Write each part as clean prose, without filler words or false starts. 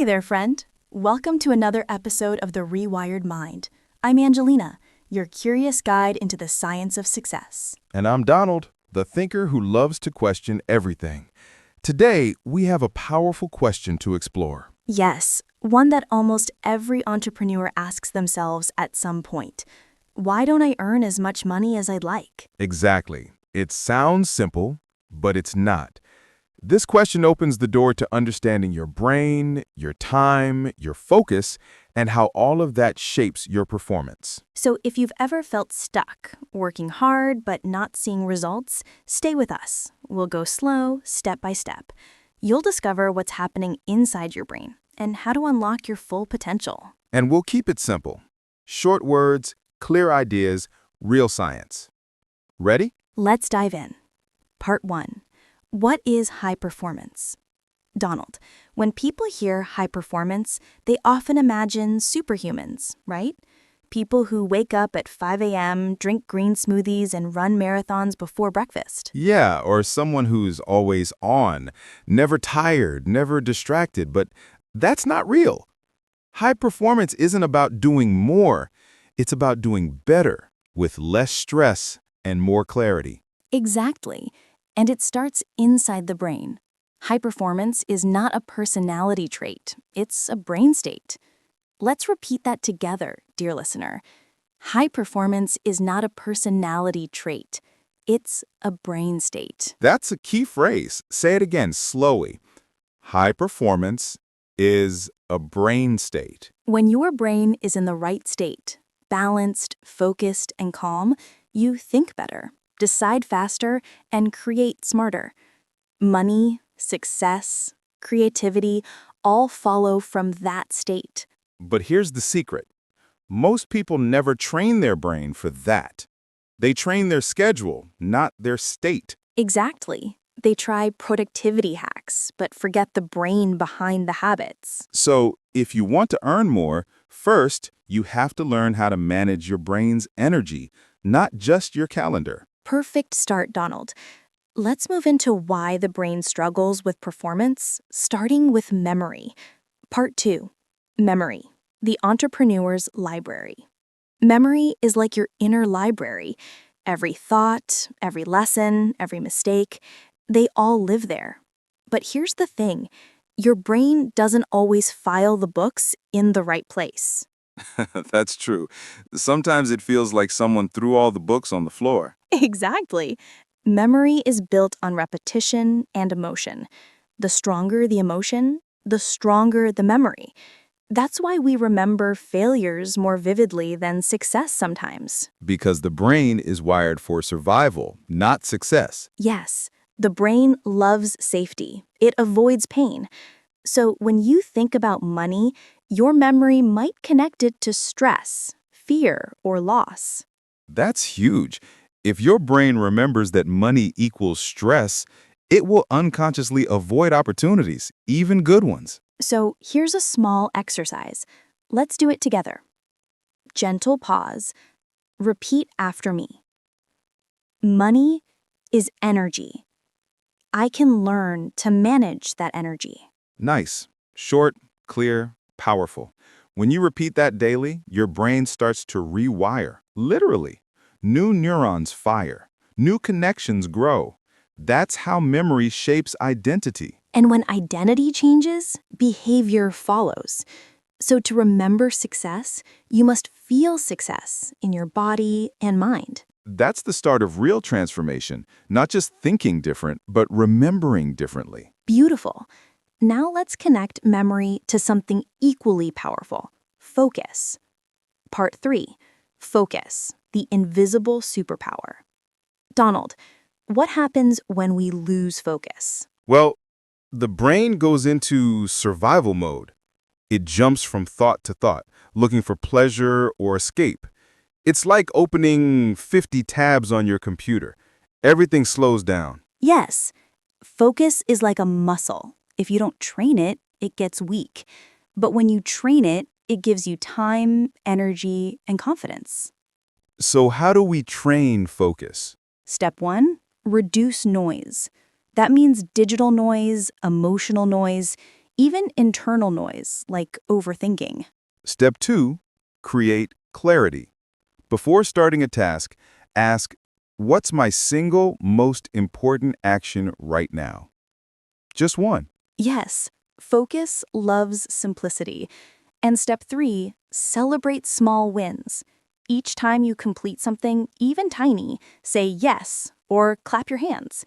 Hey there, friend. Welcome to another episode of The Rewired Mind. I'm Angelina, your curious guide into the science of success. And I'm Donald, the thinker who loves to question everything. Today, we have a powerful question to explore. Yes, one that almost every entrepreneur asks themselves at some point. Why don't I earn as much money as I'd like? Exactly. It sounds simple, but it's not. This question opens the door to understanding your brain, your time, your focus, and how all of that shapes your performance. So if you've ever felt stuck, working hard but not seeing results, stay with us. We'll go slow, step by step. You'll discover what's happening inside your brain and how to unlock your full potential. And we'll keep it simple. Short words, clear ideas, real science. Ready? Let's dive in. Part 1. What is high performance? Donald, when people hear high performance, they often imagine superhumans, right? People who wake up at 5 a.m., drink green smoothies, and run marathons before breakfast. Yeah, or someone who's always on, never tired, never distracted, but that's not real. High performance isn't about doing more. It's about doing better, with less stress and more clarity. Exactly. And it starts inside the brain. High performance is not a personality trait. It's a brain state. Let's repeat that together, dear listener. High performance is not a personality trait. It's a brain state. That's a key phrase. Say it again slowly. High performance is a brain state. When your brain is in the right state, balanced, focused, and calm, you think better, decide faster, and create smarter. Money, success, creativity all follow from that state. But here's the secret. Most people never train their brain for that. They train their schedule, not their state. Exactly. They try productivity hacks, but forget the brain behind the habits. So, if you want to earn more, first, you have to learn how to manage your brain's energy, not just your calendar. Perfect start, Donald. Let's move into why the brain struggles with performance, starting with memory. Part 2. Memory, the entrepreneur's library. Memory is like your inner library. Every thought, every lesson, every mistake, they all live there. But here's the thing. Your brain doesn't always file the books in the right place. That's true. Sometimes it feels like someone threw all the books on the floor. Exactly. Memory is built on repetition and emotion. The stronger the emotion, the stronger the memory. That's why we remember failures more vividly than success sometimes. Because the brain is wired for survival, not success. Yes, the brain loves safety. It avoids pain. So when you think about money, your memory might connect it to stress, fear, or loss. That's huge. If your brain remembers that money equals stress, it will unconsciously avoid opportunities, even good ones. So here's a small exercise. Let's do it together. Gentle pause. Repeat after me. Money is energy. I can learn to manage that energy. Nice. Short, clear, powerful. When you repeat that daily, your brain starts to rewire, literally. New neurons fire. New connections grow. That's how memory shapes identity. And when identity changes, behavior follows. So to remember success, you must feel success in your body and mind. That's the start of real transformation, not just thinking different, but remembering differently. Beautiful. Now let's connect memory to something equally powerful, focus. Part 3, focus, the invisible superpower. Donald, what happens when we lose focus? Well, the brain goes into survival mode. It jumps from thought to thought, looking for pleasure or escape. It's like opening 50 tabs on your computer. Everything slows down. Yes, focus is like a muscle. If you don't train it, it gets weak. But when you train it, it gives you time, energy, and confidence. So how do we train focus? Step 1, reduce noise. That means digital noise, emotional noise, even internal noise like overthinking. Step 2, create clarity. Before starting a task, ask, what's my single most important action right now? Just one. Yes, focus loves simplicity. And step 3, celebrate small wins. Each time you complete something, even tiny, say yes or clap your hands.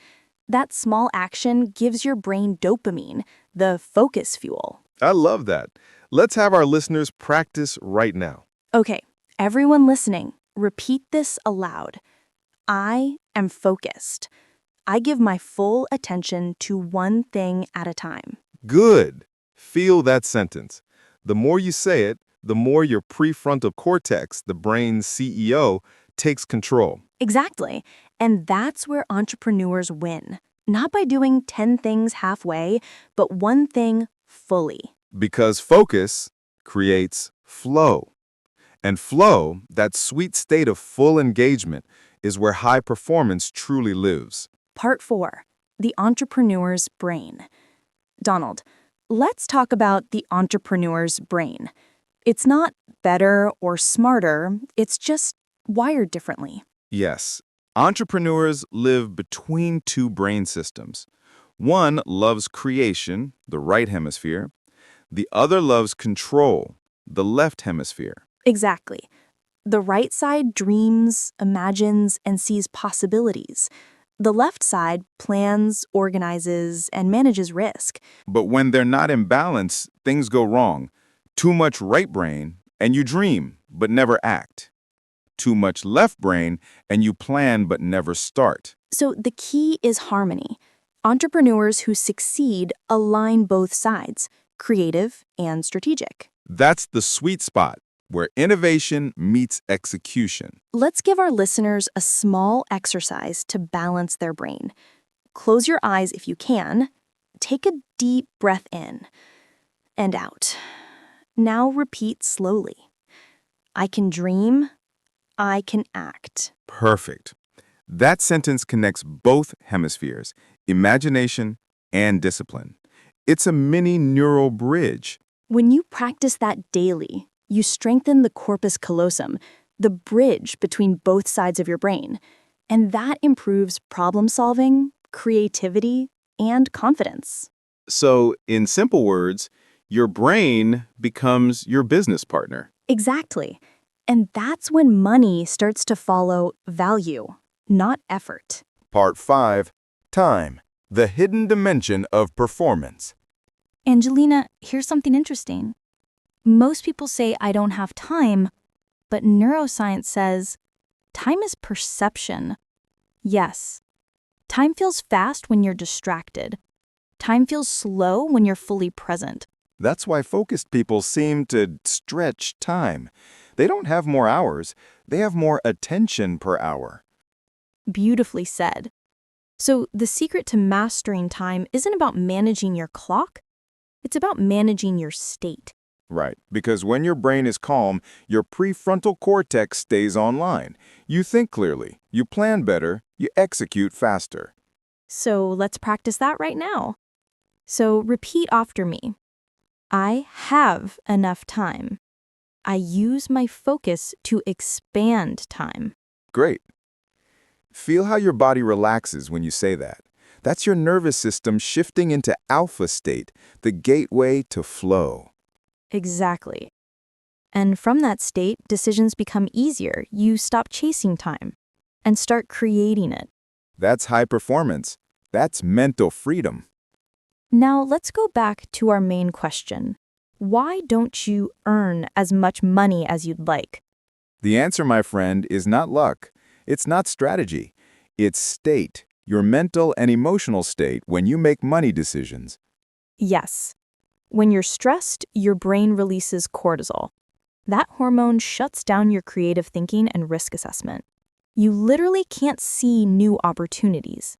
That small action gives your brain dopamine, the focus fuel. I love that. Let's have our listeners practice right now. Okay, everyone listening, repeat this aloud. I am focused. I give my full attention to one thing at a time. Good. Feel that sentence. The more you say it, the more your prefrontal cortex, the brain's CEO, takes control. Exactly. And that's where entrepreneurs win. Not by doing 10 things halfway, but one thing fully. Because focus creates flow. And flow, that sweet state of full engagement, is where high performance truly lives. Part 4, the entrepreneur's brain. Donald, let's talk about the entrepreneur's brain. It's not better or smarter, it's just wired differently. Yes, entrepreneurs live between two brain systems. One loves creation, the right hemisphere. The other loves control, the left hemisphere. Exactly. The right side dreams, imagines, and sees possibilities. The left side plans, organizes, and manages risk. But when they're not in balance, things go wrong. Too much right brain, and you dream, but never act. Too much left brain, and you plan, but never start. So the key is harmony. Entrepreneurs who succeed align both sides, creative and strategic. That's the sweet spot, where innovation meets execution. Let's give our listeners a small exercise to balance their brain. Close your eyes if you can. Take a deep breath in and out. Now repeat slowly. I can dream. I can act. Perfect. That sentence connects both hemispheres, imagination and discipline. It's a mini neural bridge. When you practice that daily, you strengthen the corpus callosum, the bridge between both sides of your brain, and that improves problem solving, creativity, and confidence. So, in simple words, your brain becomes your business partner. Exactly. And that's when money starts to follow value, not effort. Part 5, Time, the hidden dimension of performance. Angelina, here's something interesting. Most people say I don't have time, but neuroscience says time is perception. Yes, time feels fast when you're distracted. Time feels slow when you're fully present. That's why focused people seem to stretch time. They don't have more hours, they have more attention per hour. Beautifully said. So the secret to mastering time isn't about managing your clock, it's about managing your state. Right, because when your brain is calm, your prefrontal cortex stays online. You think clearly, you plan better, you execute faster. So let's practice that right now. So repeat after me. I have enough time. I use my focus to expand time. Great. Feel how your body relaxes when you say that. That's your nervous system shifting into alpha state, the gateway to flow. Exactly. And from that state, decisions become easier. You stop chasing time and start creating it. That's high performance. That's mental freedom. Now let's go back to our main question. Why don't you earn as much money as you'd like? The answer, my friend, is not luck. It's not strategy. It's state, your mental and emotional state when you make money decisions. Yes. When you're stressed, your brain releases cortisol. That hormone shuts down your creative thinking and risk assessment. You literally can't see new opportunities.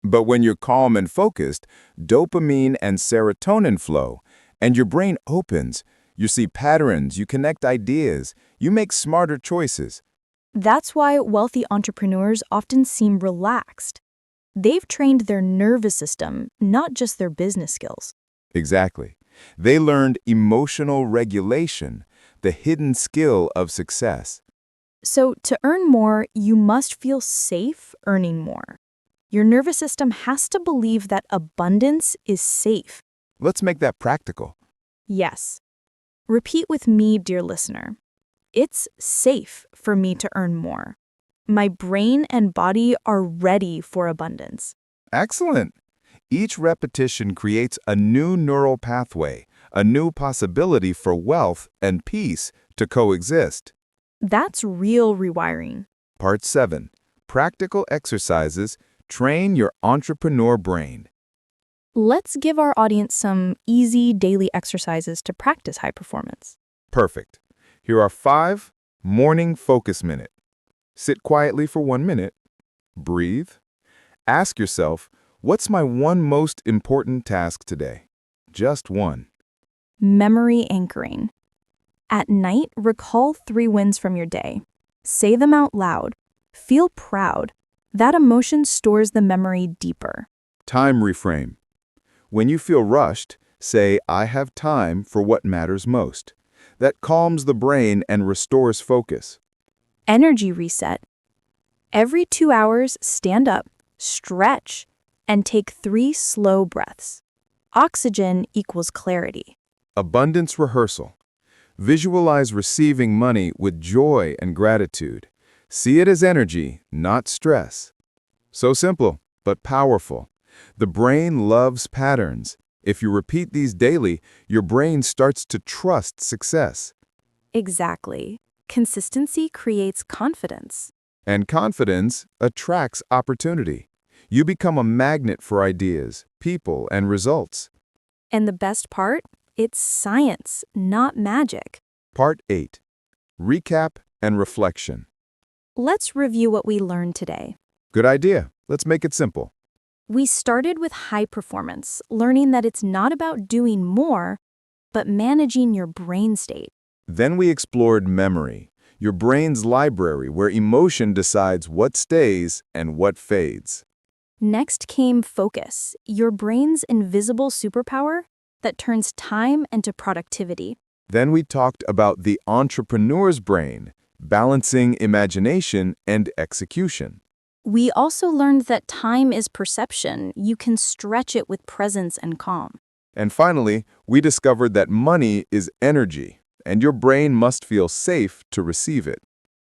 But when you're calm and focused, dopamine and serotonin flow, and your brain opens. You see patterns, you connect ideas, you make smarter choices. That's why wealthy entrepreneurs often seem relaxed. They've trained their nervous system, not just their business skills. Exactly. They learned emotional regulation, the hidden skill of success. So, to earn more, you must feel safe earning more. Your nervous system has to believe that abundance is safe. Let's make that practical. Yes. Repeat with me, dear listener. It's safe for me to earn more. My brain and body are ready for abundance. Excellent. Each repetition creates a new neural pathway, a new possibility for wealth and peace to coexist. That's real rewiring. Part 7. Practical exercises train your entrepreneur brain. Let's give our audience some easy daily exercises to practice high performance. Perfect. Here are 5 morning focus minute. Sit quietly for 1 minute. Breathe. Ask yourself, what's my one most important task today? Just one. Memory anchoring. At night, recall 3 wins from your day. Say them out loud. Feel proud. That emotion stores the memory deeper. Time reframe. When you feel rushed, say, I have time for what matters most. That calms the brain and restores focus. Energy reset. Every 2 hours, stand up, stretch, and take 3 slow breaths. Oxygen equals clarity. Abundance rehearsal. Visualize receiving money with joy and gratitude. See it as energy, not stress. So simple, but powerful. The brain loves patterns. If you repeat these daily, your brain starts to trust success. Exactly. Consistency creates confidence. And confidence attracts opportunity. You become a magnet for ideas, people, and results. And the best part? It's science, not magic. Part 8. Recap and reflection. Let's review what we learned today. Good idea. Let's make it simple. We started with high performance, learning that it's not about doing more, but managing your brain state. Then we explored memory, your brain's library where emotion decides what stays and what fades. Next came focus, your brain's invisible superpower that turns time into productivity. Then we talked about the entrepreneur's brain, balancing imagination and execution. We also learned that time is perception. You can stretch it with presence and calm. And finally, we discovered that money is energy, and your brain must feel safe to receive it.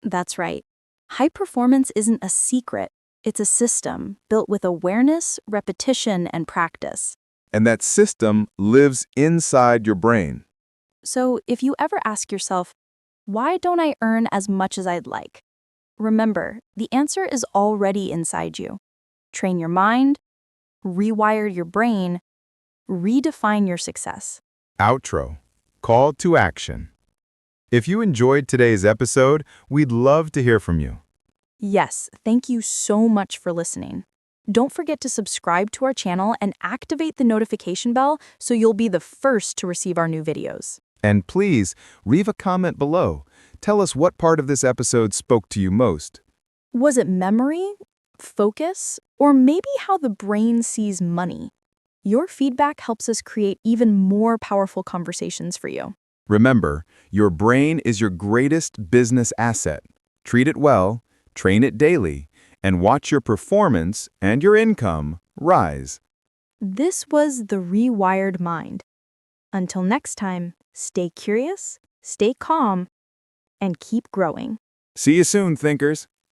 That's right. High performance isn't a secret. It's a system built with awareness, repetition, and practice. And that system lives inside your brain. So if you ever ask yourself, why don't I earn as much as I'd like? Remember, the answer is already inside you. Train your mind, rewire your brain, redefine your success. Outro. Call to action. If you enjoyed today's episode, we'd love to hear from you. Yes, thank you so much for listening. Don't forget to subscribe to our channel and activate the notification bell so you'll be the first to receive our new videos. And please, leave a comment below. Tell us what part of this episode spoke to you most. Was it memory, focus, or maybe how the brain sees money? Your feedback helps us create even more powerful conversations for you. Remember, your brain is your greatest business asset. Treat it well, train it daily, and watch your performance and your income rise. This was the Rewired Mind. Until next time, stay curious, stay calm, and keep growing. See you soon, thinkers.